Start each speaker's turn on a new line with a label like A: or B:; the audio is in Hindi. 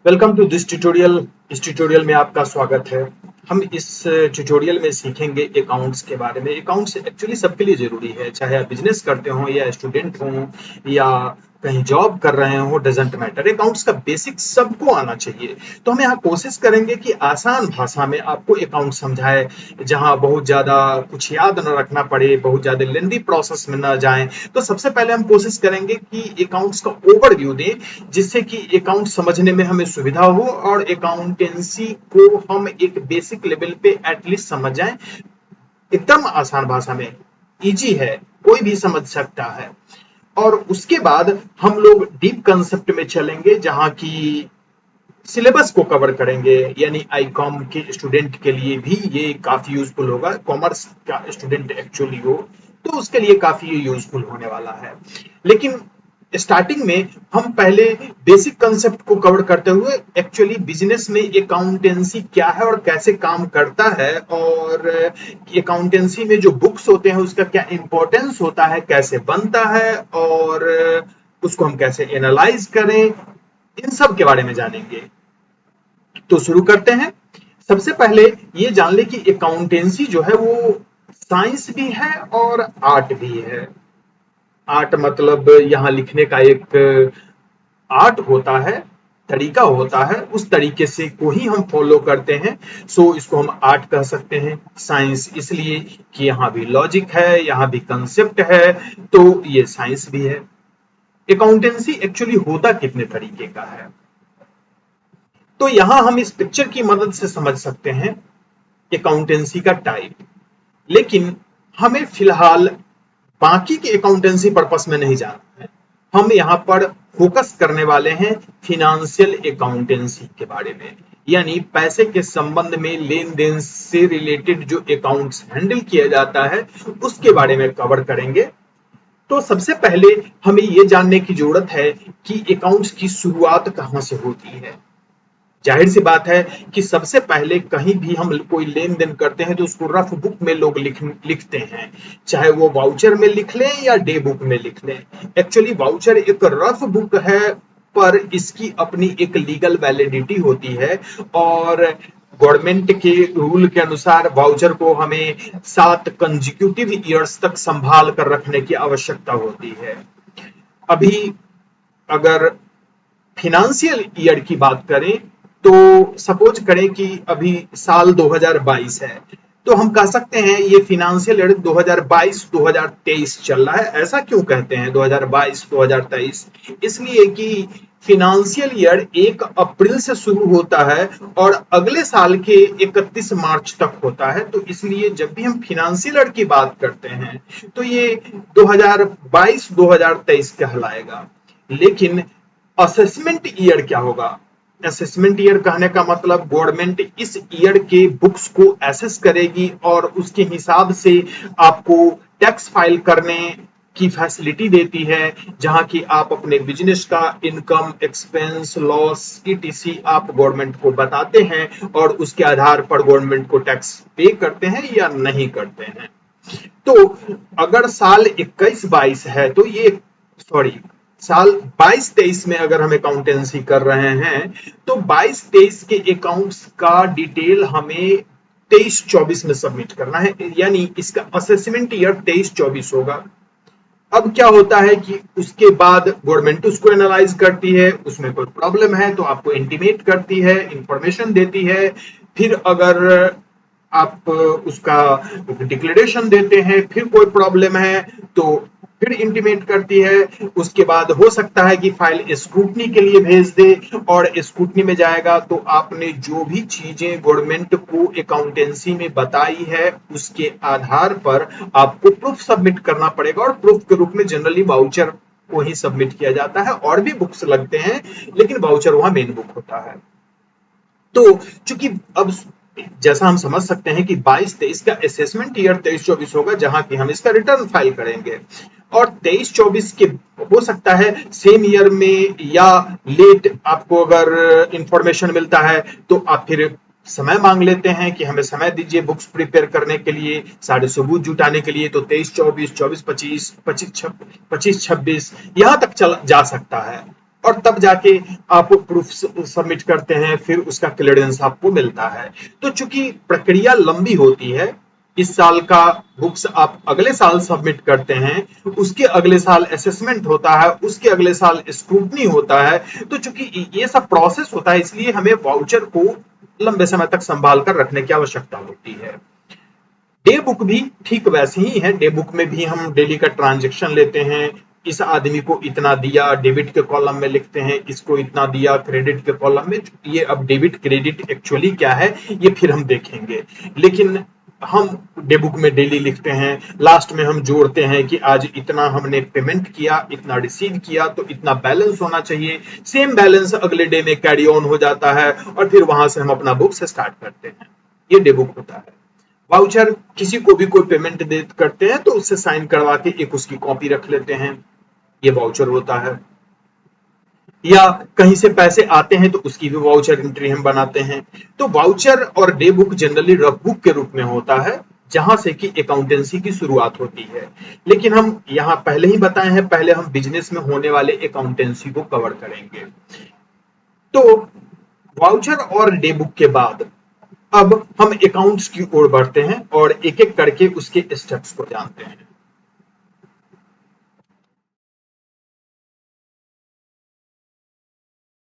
A: Welcome to this tutorial. इस ट्यूटोरियल में आपका स्वागत है। हम इस ट्यूटोरियल में सीखेंगे अकाउंट्स के बारे में। अकाउंट्स एक्चुअली सबके लिए जरूरी है, चाहे आप बिजनेस करते हो या स्टूडेंट हो या कहीं जॉब कर रहे हो, डजेंट मैटर। अकाउंट्स का बेसिक सबको आना चाहिए। तो हम यहाँ कोशिश करेंगे कि आसान भाषा में आपको अकाउंट समझाए, जहाँ बहुत ज्यादा कुछ याद न रखना पड़े, बहुत ज्यादा लेंदी प्रोसेस में न जाए। तो सबसे पहले हम कोशिश करेंगे कि अकाउंट्स का ओवरव्यू दें, जिससे कि अकाउंट समझने में हमें सुविधा हो और अकाउंटेंसी को हम एक बेसिक लेवल पे एटलीस्ट समझ जाएं। एकदम आसान भाषा में, इजी है, कोई भी समझ सकता है। और उसके बाद हम लोग डीप कंसेप्ट में चलेंगे, जहां की सिलेबस को कवर करेंगे। यानी आईकॉम के स्टूडेंट के लिए भी ये काफी यूजफुल होगा। कॉमर्स का स्टूडेंट एक्चुअली हो तो उसके लिए काफी यूजफुल होने वाला है। लेकिन स्टार्टिंग में हम पहले बेसिक कंसेप्ट को कवर करते हुए एक्चुअली बिजनेस में अकाउंटेंसी क्या है और कैसे काम करता है, और अकाउंटेंसी में जो बुक्स होते हैं उसका क्या इंपॉर्टेंस होता है, कैसे बनता है और उसको हम कैसे एनालाइज करें, इन सब के बारे में जानेंगे। तो शुरू करते हैं। सबसे पहले ये जान ले कि अकाउंटेंसी जो है वो साइंस भी है और आर्ट भी है। आर्ट मतलब यहाँ लिखने का एक आर्ट होता है, तरीका होता है, उस तरीके से को ही हम फॉलो करते हैं। सो इसको हम आर्ट कह सकते हैं। साइंस इसलिए कि यहाँ भी लॉजिक है, यहाँ भी कंसेप्ट है, तो ये साइंस भी है। अकाउंटेंसी एक्चुअली होता कितने तरीके का है, तो यहां हम इस पिक्चर की मदद से समझ सकते हैं अकाउंटेंसी का टाइप। लेकिन हमें फिलहाल बाकी के अकाउंटेंसी पर्पस में नहीं जाना है। हम यहां पर फोकस करने वाले हैं फिनेंशियल अकाउंटेंसी के बारे में। यानी पैसे के संबंध में लेन देन से रिलेटेड जो अकाउंट्स हैंडल किया जाता है उसके बारे में कवर करेंगे। तो सबसे पहले हमें यह जानने की जरूरत है कि अकाउंट्स की शुरुआत कहां से होती है। जाहिर सी बात है कि सबसे पहले कहीं भी हम कोई लेन देन करते हैं तो उसको रफ बुक में लोग लिखते हैं, चाहे वो वाउचर में लिख लें या डे बुक में लिख लें। एक्चुअली वाउचर एक रफ बुक है, पर इसकी अपनी एक लीगल वैलिडिटी होती है और गवर्नमेंट के रूल के अनुसार वाउचर को हमें 7 कंजिक्यूटिव ईयर्स तक संभाल कर रखने की आवश्यकता होती है। अभी अगर फिनेंशियल ईयर की बात करें तो सपोज करें कि अभी साल 2022 है, तो हम कह सकते हैं ये फिनेंशियल ईयर 2022-2023 चल रहा है। ऐसा क्यों कहते हैं 2022-2023? इसलिए कि फिनेंशियल ईयर 1 अप्रैल से शुरू होता है और अगले साल के 31 मार्च तक होता है। तो इसलिए जब भी हम फिनेंशियल ईयर की बात करते हैं तो ये 2022-2023 कहलाएगा। लेकिन असेसमेंट ईयर क्या होगा? असेसमेंट ईयर कहने का मतलब गवर्नमेंट इस ईयर के बुक्स को एसेस करेगी और उसके हिसाब से आपको टैक्स फाइल करने की फैसिलिटी देती है, जहां की आप अपने बिजनेस का इनकम, एक्सपेंस, लॉस ईटीसी आप गवर्नमेंट को बताते हैं और उसके आधार पर गवर्नमेंट को टैक्स पे करते हैं या नहीं करते हैं। तो अगर साल 21-22 है तो ये, सॉरी, साल 22-23 में अगर हम अकाउंटेंसी कर रहे हैं तो 22-23 के अकाउंट्स का डिटेल हमें 23-24 में सबमिट करना है। यानी इसका असेसमेंट ईयर 23-24 होगा। अब क्या होता है कि उसके बाद गवर्नमेंट उसको एनालाइज करती है, उसमें कोई प्रॉब्लम है तो आपको इंटीमेट करती है, इंफॉर्मेशन देती है। फिर अगर आप उसका डिक्लेरेशन देते हैं, फिर कोई प्रॉब्लम है तो फिर इंटीमेट करती है। उसके बाद हो सकता है कि फाइल स्क्रूटनी के लिए भेज दे और स्क्रूटनी में जाएगा तो आपने जो भी चीजें गवर्नमेंट को अकाउंटेंसी में बताई है उसके आधार पर आपको प्रूफ सबमिट करना पड़ेगा। और प्रूफ के रूप में जनरली वाउचर को ही सबमिट किया जाता है। और भी बुक्स लगते हैं लेकिन वाउचर वहां मेन बुक होता है। तो चूंकि अब जैसा हम समझ सकते हैं कि 22-23 का असेसमेंट ईयर 23-24 होगा, जहां की हम इसका रिटर्न फाइल करेंगे। और 23-24 के हो सकता है सेम ईयर में या लेट आपको अगर इंफॉर्मेशन मिलता है तो आप फिर समय मांग लेते हैं कि हमें समय दीजिए बुक्स प्रिपेयर करने के लिए, सारे सबूत जुटाने के लिए। तो 23-24, 24-25, 25-26 यहां तक चल जा सकता है। और तब जाके आप प्रूफ सबमिट करते हैं, फिर उसका क्लियरेंस आपको मिलता है। तो चूंकि प्रक्रिया लंबी होती है, इस साल का बुक्स आप अगले साल सबमिट करते हैं, उसके अगले साल असेसमेंट होता है, उसके अगले साल स्क्रूटनी होता है, तो चूंकि ये सब प्रोसेस होता है, इसलिए हमें वाउचर को लंबे समय तक संभाल कर रखने की आवश्यकता होती है। डे बुक भी ठीक वैसे ही है। डे बुक में भी हम डेली का ट्रांजेक्शन लेते हैं, इस आदमी को इतना दिया, डेबिट के कॉलम में लिखते हैं, इसको इतना दिया क्रेडिट के कॉलम में। ये अब डेबिट क्रेडिट एक्चुअली क्या है ये फिर हम देखेंगे, लेकिन हम डे बुक में डेली लिखते हैं। लास्ट में हम जोड़ते हैं कि आज इतना हमने पेमेंट किया, इतना रिसीव किया, तो इतना बैलेंस होना चाहिए। सेम बैलेंस अगले डे में कैरी ऑन हो जाता है और फिर वहां से हम अपना बुक्स स्टार्ट करते हैं। ये डे बुक होता है। वाउचर किसी को भी कोई पेमेंट दे करते हैं तो उससे साइन करवा के एक उसकी कॉपी रख लेते हैं, ये वाउचर होता है। या कहीं से पैसे आते हैं तो उसकी भी वाउचर एंट्री हम बनाते हैं। तो वाउचर और day book generally rough book के रूप में होता है, जहां से कि अकाउंटेंसी की शुरुआत होती है। लेकिन हम यहां पहले ही बताए हैं, पहले हम बिजनेस में होने वाले अकाउंटेंसी को कवर करेंगे। तो वाउचर और डे बुक के बाद अब हम अकाउंट्स की ओर बढ़ते हैं और एक एक करके उसके स्टेप्स को जानते हैं।